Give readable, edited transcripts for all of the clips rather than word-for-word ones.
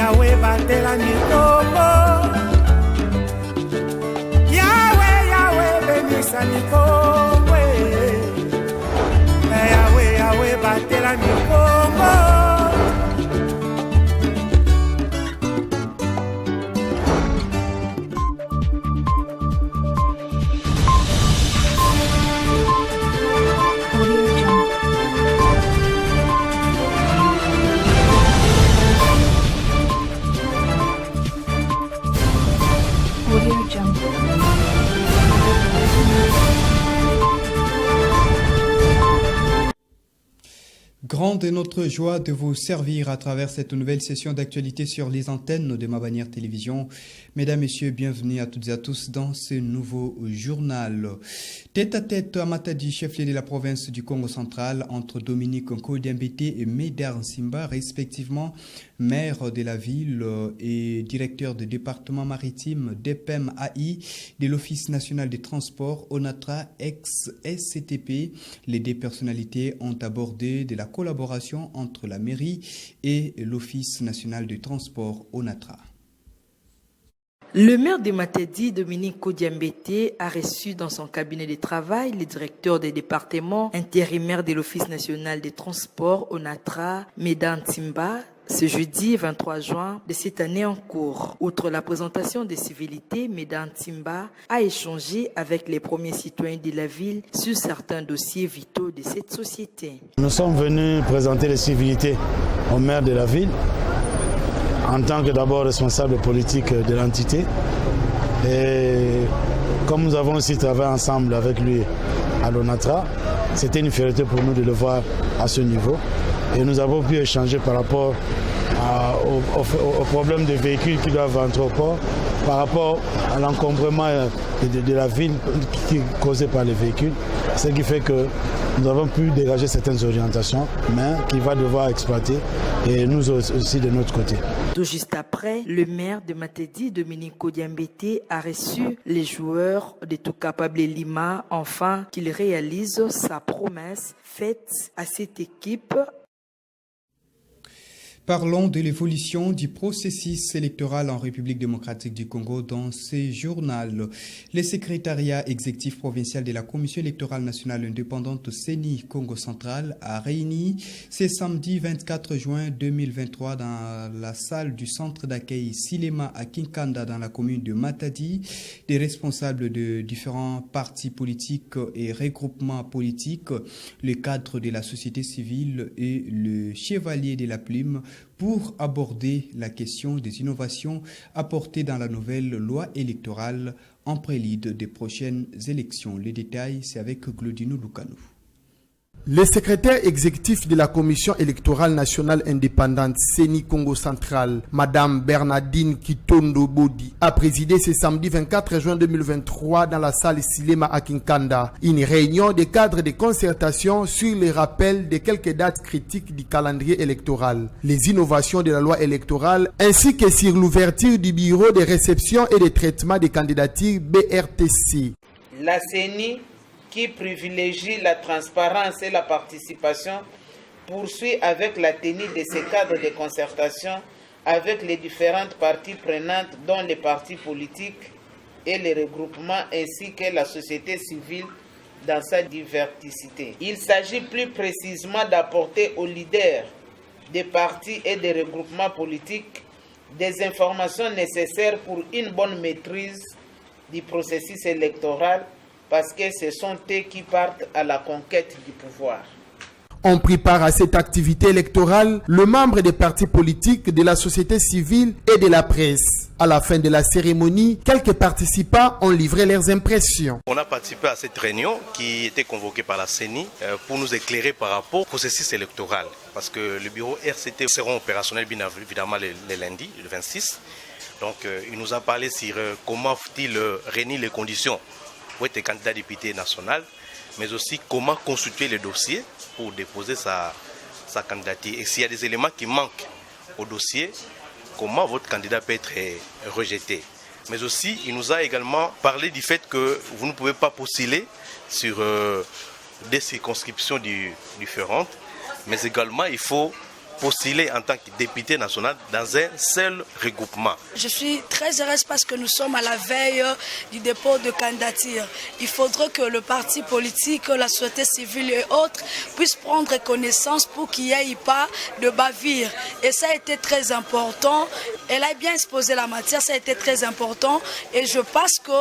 Yahweh batela mikongo. Yahweh, Yahweh benisa mikongo. Yahweh, Yahweh batela mikongo. Grande est notre joie de vous servir à travers cette nouvelle session d'actualité sur les antennes de Ma Bannière Télévision. Mesdames, Messieurs, bienvenue à toutes et à tous dans ce nouveau journal. Tête à tête à Matadi, chef-lieu de la province du Congo central, entre Dominique Nkodiambete et Médard Nsimba, respectivement maire de la ville et directeur du département maritime d'EPEM AI de l'Office national des transports, ONATRA, ex-SCTP. Les deux personnalités ont abordé de la collaboration entre la mairie et l'Office national du transport, ONATRA. Le maire de Matadi, Dominique Nkodiambete, a reçu dans son cabinet de travail le directeur des départements intérimaires de l'Office national des transports, ONATRA, Médard Nsimba, ce jeudi 23 juin de cette année en cours. Outre la présentation des civilités, Médard Nsimba a échangé avec les premiers citoyens de la ville sur certains dossiers vitaux de cette société. Nous sommes venus présenter les civilités au maire de la ville, en tant que d'abord responsable politique de l'entité. Et comme nous avons aussi travaillé ensemble avec lui à l'ONATRA, c'était une fierté pour nous de le voir à ce niveau. Et nous avons pu échanger par rapport au problème des véhicules qui doivent entrer au port, par rapport à l'encombrement de la ville qui est causé par les véhicules. Ce qui fait que nous avons pu dégager certaines orientations, mais qu'il va devoir exploiter, et nous aussi de notre côté. Tout juste après, le maire de Matadi, Dominique Nkodiambete, a reçu les joueurs de Tout Capable Lima, afin qu'il réalise sa promesse faite à cette équipe. Parlons de l'évolution du processus électoral en République démocratique du Congo dans ce journal. Le secrétariat exécutif provincial de la Commission électorale nationale indépendante CENI Congo central a réuni ce samedi 24 juin 2023 dans la salle du centre d'accueil Silema à Kinkanda dans la commune de Matadi des responsables de différents partis politiques et regroupements politiques, le cadre de la société civile et le chevalier de la plume pour aborder la question des innovations apportées dans la nouvelle loi électorale en prélude des prochaines élections. Les détails, c'est avec Glodino Lukanou. Le secrétaire exécutif de la Commission électorale nationale indépendante CENI Congo central, Madame Bernardine Kitondo Bodi, a présidé ce samedi 24 juin 2023 dans la salle Silema à Kinkanda une réunion des cadres de concertation sur les rappels de quelques dates critiques du calendrier électoral, les innovations de la loi électorale, ainsi que sur l'ouverture du bureau de réception et de traitement des candidatures BRTC. La CENI, qui privilégie la transparence et la participation, poursuit avec la tenue de ces cadres de concertation avec les différentes parties prenantes, dont les partis politiques et les regroupements, ainsi que la société civile dans sa diversité. Il s'agit plus précisément d'apporter aux leaders des partis et des regroupements politiques des informations nécessaires pour une bonne maîtrise du processus électoral, parce que ce sont eux qui partent à la conquête du pouvoir. On prépare à cette activité électorale le membre des partis politiques, de la société civile et de la presse. À la fin de la cérémonie, quelques participants ont livré leurs impressions. On a participé à cette réunion qui était convoquée par la CENI pour nous éclairer par rapport au processus électoral. Parce que le bureau RCT seront opérationnels bien évidemment les lundis, le 26. Donc il nous a parlé sur comment faut-il réunir les conditions pour être candidat député national, mais aussi comment constituer le dossier pour déposer sa candidature. Et s'il y a des éléments qui manquent au dossier, comment votre candidat peut être rejeté. Mais aussi, il nous a également parlé du fait que vous ne pouvez pas postuler sur des circonscriptions différentes, mais également il faut postuler en tant que député national dans un seul regroupement. Je suis très heureuse parce que nous sommes à la veille du dépôt de candidature. Il faudrait que le parti politique, la société civile et autres puissent prendre connaissance pour qu'il n'y ait pas de bavure. Et ça a été très important. Elle a bien exposé la matière, ça a été très important. Et je pense que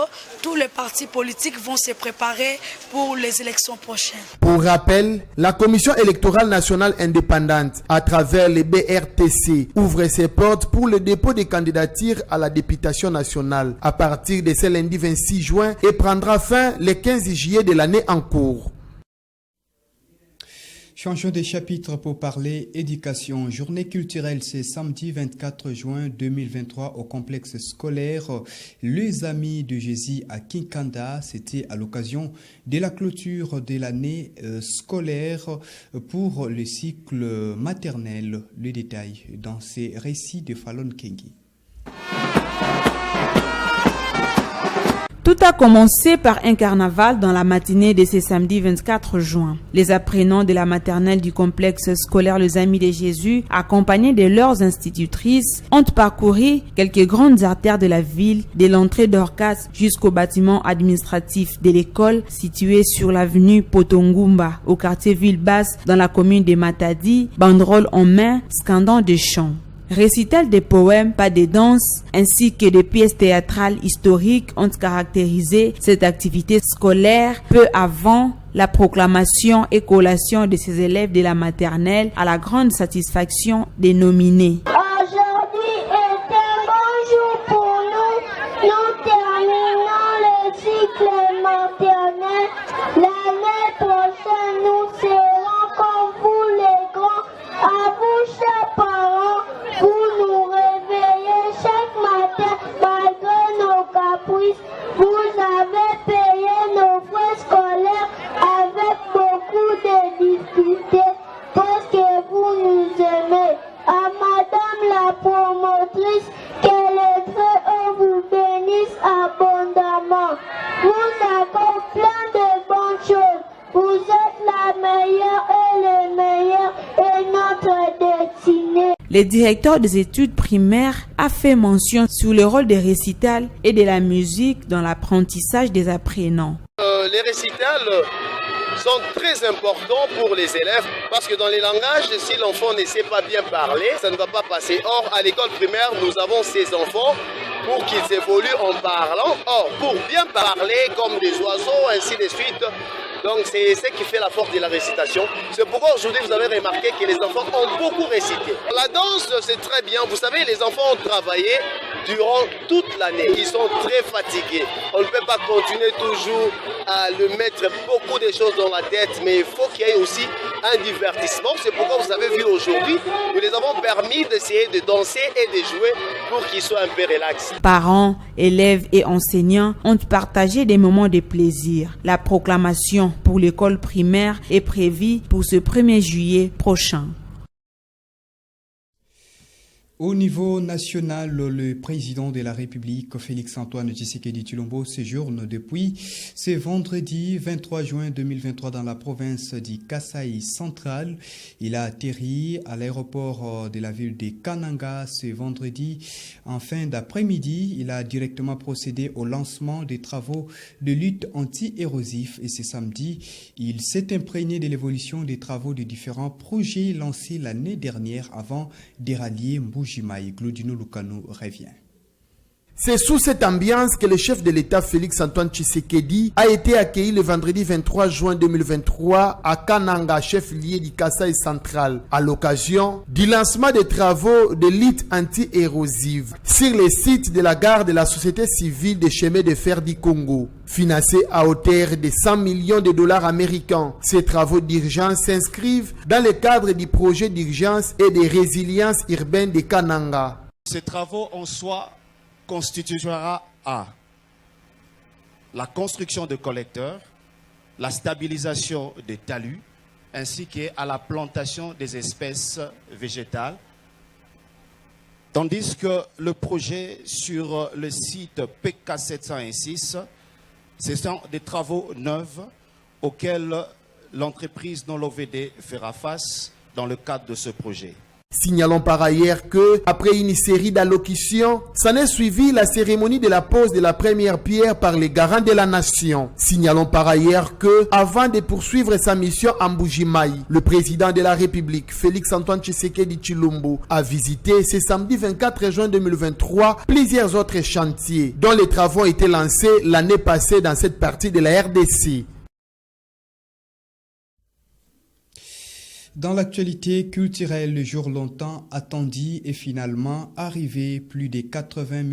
tous les partis politiques vont se préparer pour les élections prochaines. Pour rappel, la Commission électorale nationale indépendante, à travers les BRTC, ouvre ses portes pour le dépôt des candidatures à la députation nationale à partir de ce lundi 26 juin et prendra fin le 15 juillet de l'année en cours. Changeons de chapitre pour parler éducation. Journée culturelle, c'est samedi 24 juin 2023 au complexe scolaire Les Amis de Jésus à Kinkanda. C'était à l'occasion de la clôture de l'année scolaire pour le cycle maternel. Le détail dans ces récits de Fallon Kengi. Tout a commencé par un carnaval dans la matinée de ce samedi 24 juin. Les apprenants de la maternelle du complexe scolaire Les Amis de Jésus, accompagnés de leurs institutrices, ont parcouru quelques grandes artères de la ville, de l'entrée d'Orcas jusqu'au bâtiment administratif de l'école situé sur l'avenue Potongumba, au quartier Ville-Basse, dans la commune de Matadi, banderole en main, scandant des chants. Récital des poèmes, pas de danse, ainsi que des pièces théâtrales historiques ont caractérisé cette activité scolaire peu avant la proclamation et collation de ces élèves de la maternelle à la grande satisfaction des nominés. Aujourd'hui est un bon jour pour nous. Nous terminons le cycle maternel. L'année prochaine, nous serons comme vous les grands, à vous chers parents. Vous nous réveillez chaque matin malgré nos caprices. Vous avez payé nos frais scolaires avec beaucoup de difficultés parce que vous nous aimez. À Madame la promotrice, que les Très-Hauts vous bénissent abondamment. Nous avons plein de bonnes choses. Vous êtes la meilleure et les meilleurs et notre destinée. Le directeur des études primaires a fait mention sur le rôle des récitals et de la musique dans l'apprentissage des apprenants. Les récitals sont très importants pour les élèves parce que dans les langages, si l'enfant ne sait pas bien parler, ça ne va pas passer. Or, à l'école primaire, nous avons ces enfants pour qu'ils évoluent en parlant. Or, pour bien parler comme des oiseaux, ainsi de suite. Donc c'est ce qui fait la force de la récitation. C'est pourquoi aujourd'hui vous avez remarqué que les enfants ont beaucoup récité. La danse c'est très bien. Vous savez, les enfants ont travaillé durant toute l'année. Ils sont très fatigués. On ne peut pas continuer toujours à le mettre beaucoup de choses dans la tête, mais il faut qu'il y ait aussi un divertissement. C'est pourquoi vous avez vu aujourd'hui, nous les avons permis d'essayer de danser et de jouer pour qu'ils soient un peu relax. Parents, élèves et enseignants ont partagé des moments de plaisir. La proclamation pour l'école primaire est prévue pour ce 1er juillet prochain. Au niveau national, le président de la République, Félix-Antoine Tshisekedi Tshilombo, séjourne depuis ce vendredi 23 juin 2023 dans la province du Kasaï central. Il a atterri à l'aéroport de la ville de Kananga ce vendredi. En fin d'après-midi, il a directement procédé au lancement des travaux de lutte anti-érosif et ce samedi, il s'est imprégné de l'évolution des travaux de différents projets lancés l'année dernière avant de rallier Claudino Lucano revient. C'est sous cette ambiance que le chef de l'État Félix-Antoine Tshisekedi a été accueilli le vendredi 23 juin 2023 à Kananga, chef-lieu du Kasaï central, à l'occasion du lancement des travaux de lutte anti-érosive sur les sites de la gare de la Société civile des chemins de fer du Congo. Financés à hauteur de 100 millions de dollars américains, ces travaux d'urgence s'inscrivent dans le cadre du projet d'urgence et de résilience urbaine de Kananga. Ces travaux en soi constituera à la construction de collecteurs, la stabilisation des talus, ainsi qu'à la plantation des espèces végétales. Tandis que le projet sur le site PK706, ce sont des travaux neufs auxquels l'entreprise non l'OVD fera face dans le cadre de ce projet. Signalons par ailleurs que, après une série d'allocutions, s'en est suivi la cérémonie de la pose de la première pierre par les garants de la nation. Signalons par ailleurs que, avant de poursuivre sa mission à Mbujimaï, le président de la République, Félix-Antoine Tshisekedi Tshilombo, a visité ce samedi 24 juin 2023 plusieurs autres chantiers dont les travaux ont été lancés l'année passée dans cette partie de la RDC. Dans l'actualité culturelle, le jour longtemps attendu est finalement arrivé. Plus de 80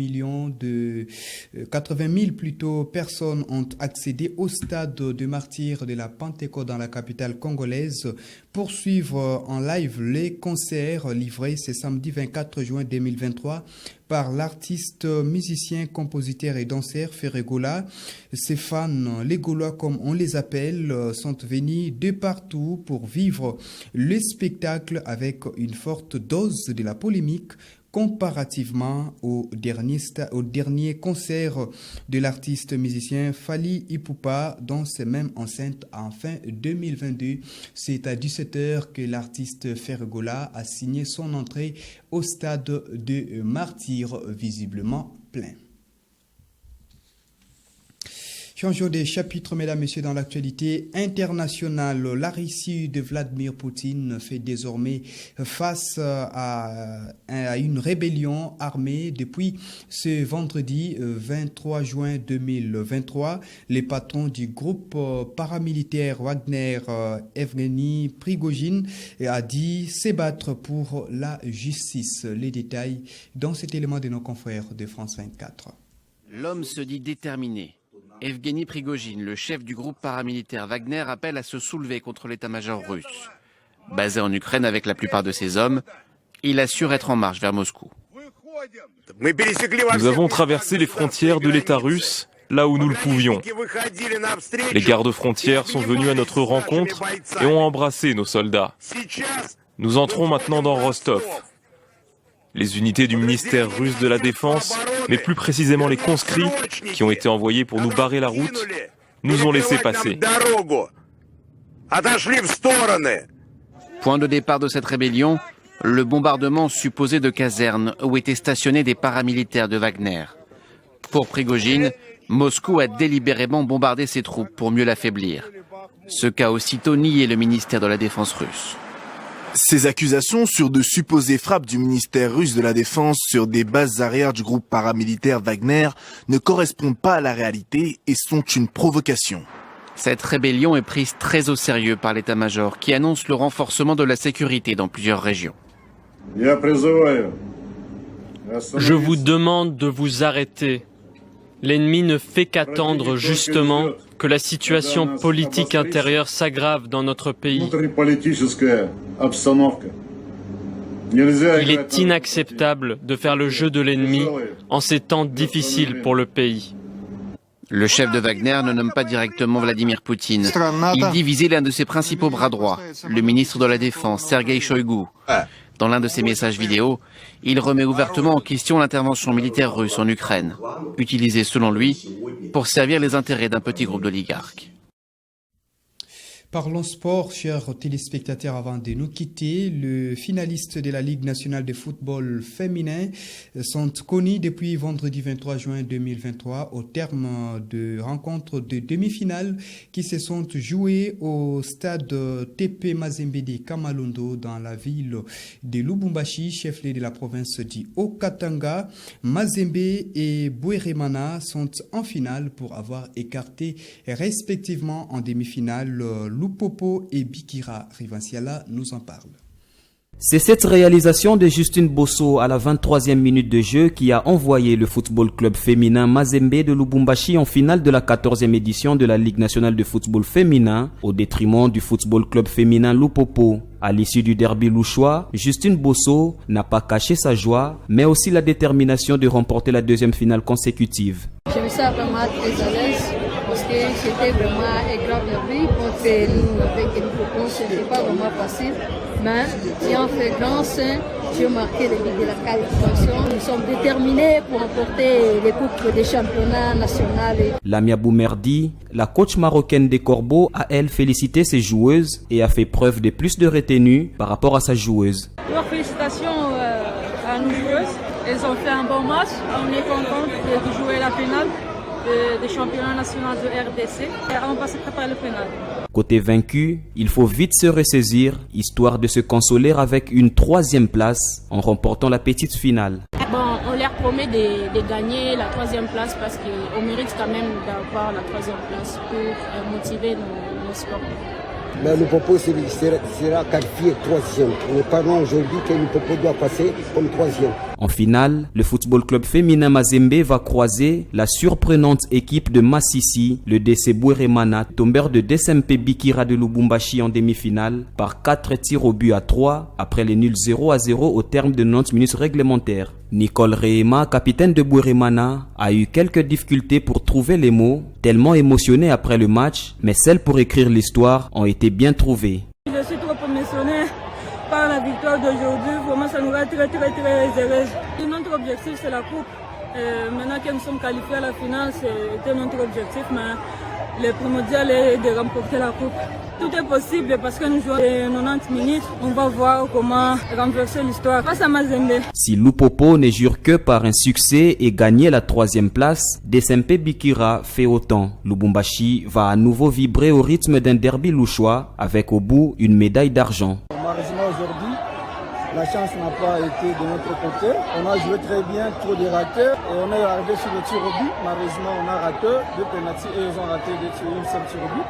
000 personnes ont accédé au stade de martyrs de la Pentecôte dans la capitale congolaise pour suivre en live les concerts livrés ce samedi 24 juin 2023 par l'artiste, musicien, compositeur et danseur Ferregola. Ses fans, les Gaulois comme on les appelle, sont venus de partout pour vivre le spectacle avec une forte dose de la polémique comparativement au dernier concert de l'artiste musicien Fally Ipupa dans ces mêmes enceintes en fin 2022. C'est à 17h que l'artiste Ferregola a signé son entrée au stade de Martyrs, visiblement plein. Changeons de chapitre, mesdames, messieurs, dans l'actualité internationale. La Russie de Vladimir Poutine fait désormais face à une rébellion armée depuis ce vendredi 23 juin 2023. Les patrons du groupe paramilitaire Wagner, Evgeny Prigojine, a dit s'ébattre pour la justice. Les détails dans cet élément de nos confrères de France 24. L'homme se dit déterminé. Evgeny Prigojine, le chef du groupe paramilitaire Wagner, appelle à se soulever contre l'état-major russe. Basé en Ukraine avec la plupart de ses hommes, il assure être en marche vers Moscou. Nous avons traversé les frontières de l'État russe là où nous le pouvions. Les gardes-frontières sont venus à notre rencontre et ont embrassé nos soldats. Nous entrons maintenant dans Rostov. Les unités du ministère russe de la Défense, mais plus précisément les conscrits qui ont été envoyés pour nous barrer la route, nous ont laissé passer. Point de départ de cette rébellion, le bombardement supposé de casernes où étaient stationnés des paramilitaires de Wagner. Pour Prigojine, Moscou a délibérément bombardé ses troupes pour mieux l'affaiblir. Ce qu'a aussitôt nié le ministère de la Défense russe. Ces accusations sur de supposées frappes du ministère russe de la Défense sur des bases arrières du groupe paramilitaire Wagner ne correspondent pas à la réalité et sont une provocation. Cette rébellion est prise très au sérieux par l'état-major qui annonce le renforcement de la sécurité dans plusieurs régions. Je vous demande de vous arrêter. L'ennemi ne fait qu'attendre justement que la situation politique intérieure s'aggrave dans notre pays. Il est inacceptable de faire le jeu de l'ennemi en ces temps difficiles pour le pays. Le chef de Wagner ne nomme pas directement Vladimir Poutine. Il dit viser l'un de ses principaux bras droits, le ministre de la Défense, Sergueï Shoïgu. Dans l'un de ses messages vidéo, il remet ouvertement en question l'intervention militaire russe en Ukraine, utilisée selon lui pour servir les intérêts d'un petit groupe d'oligarques. Parlons sport, chers téléspectateurs, avant de nous quitter. Les finalistes de la Ligue nationale de football féminin sont connus depuis vendredi 23 juin 2023 au terme de rencontres de demi-finale qui se sont jouées au stade TP Mazembe de Kamalondo dans la ville de Lubumbashi, chef-lieu de la province du Haut-Katanga. Mazembe et Bouéremana sont en finale pour avoir écarté respectivement en demi-finale Lupopo et Bikira. Rivanciala nous en parle. C'est cette réalisation de Justine Bosso à la 23e minute de jeu qui a envoyé le football club féminin Mazembe de Lubumbashi en finale de la 14e édition de la Ligue nationale de football féminin au détriment du football club féminin Lupopo. À l'issue du derby louchois, Justine Bosso n'a pas caché sa joie, mais aussi la détermination de remporter la deuxième finale consécutive. Je me sens vraiment très à l'aise parce que c'était vraiment un grand derby contre nous avec une proposition, ce n'était pas vraiment facile. Mais si on fait grand saint, j'ai marqué le but de la qualification. Nous sommes déterminés pour remporter les coupes des championnats nationaux. Lamia Boumerdi, la coach marocaine des Corbeaux, a elle félicité ses joueuses et a fait preuve de plus de retenue par rapport à sa joueuse. Félicitations Ils ont fait un bon match. On est content de jouer la finale des championnats nationaux de RDC. Et on va se préparer le final. Côté vaincu, il faut vite se ressaisir, histoire de se consoler avec une 3e place en remportant la petite finale. Bon, on leur promet de gagner la 3e place parce qu'on mérite quand même d'avoir la 3e place pour motiver nos sportifs. Mais le Popo sera qualifié 3e. Nous parlons aujourd'hui que le Popo doit passer comme 3e. En finale, le football club féminin Mazembe va croiser la surprenante équipe de Massissi, le DC Bouéremana, tombeur de DSMP Bikira de Lubumbashi en demi-finale par 4 tirs au but à 3 après les nuls 0-0 au terme de 90 minutes réglementaires. Nicole Rehema, capitaine de Bouéremana, a eu quelques difficultés pour trouver les mots, tellement émotionnée après le match, mais celles pour écrire l'histoire ont été bien trouvées. Je suis trop émotionnée par la victoire d'aujourd'hui. Vraiment, ça nous rend très heureux. Notre objectif, c'est la coupe. Maintenant que nous sommes qualifiés à la finale, c'était notre objectif, mais le primordial est de remporter la coupe. Tout est possible parce que nous jouons 90 minutes. On va voir comment renverser l'histoire face à Mazembe. Si Lupopo ne jure que par un succès et gagner la 3e place, DSMP Bikira fait autant. Lubumbashi va à nouveau vibrer au rythme d'un derby louchois avec au bout une médaille d'argent. Malheureusement aujourd'hui, la chance n'a pas été de notre côté. On a joué très bien, trop de ratés et on est arrivé sur le tir au but. Malheureusement, on a raté 2 pénaltys et ils ont raté une seule tir au but.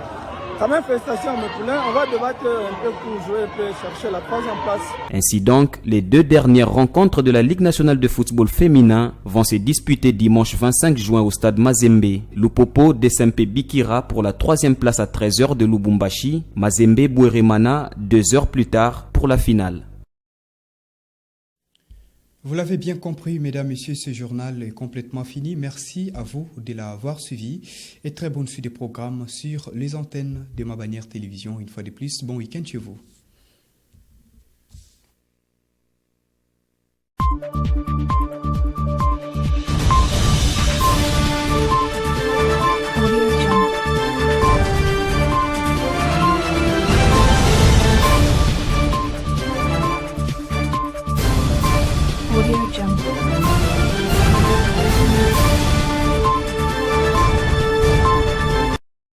Quand même, félicitations à mes poulains. On va débattre un peu pour jouer et chercher la 3e place. Ainsi donc, les 2 dernières rencontres de la Ligue nationale de football féminin vont se disputer dimanche 25 juin au stade Mazembe. Lupopo DSMP Bikira pour la 3e place à 13h de Lubumbashi. Mazembe Bouéremana 2 heures plus tard pour la finale. Vous l'avez bien compris, mesdames, messieurs, ce journal est complètement fini. Merci à vous de l'avoir suivi et très bonne suite des programmes sur les antennes de Ma Bannière Télévision. Une fois de plus, bon week-end chez vous.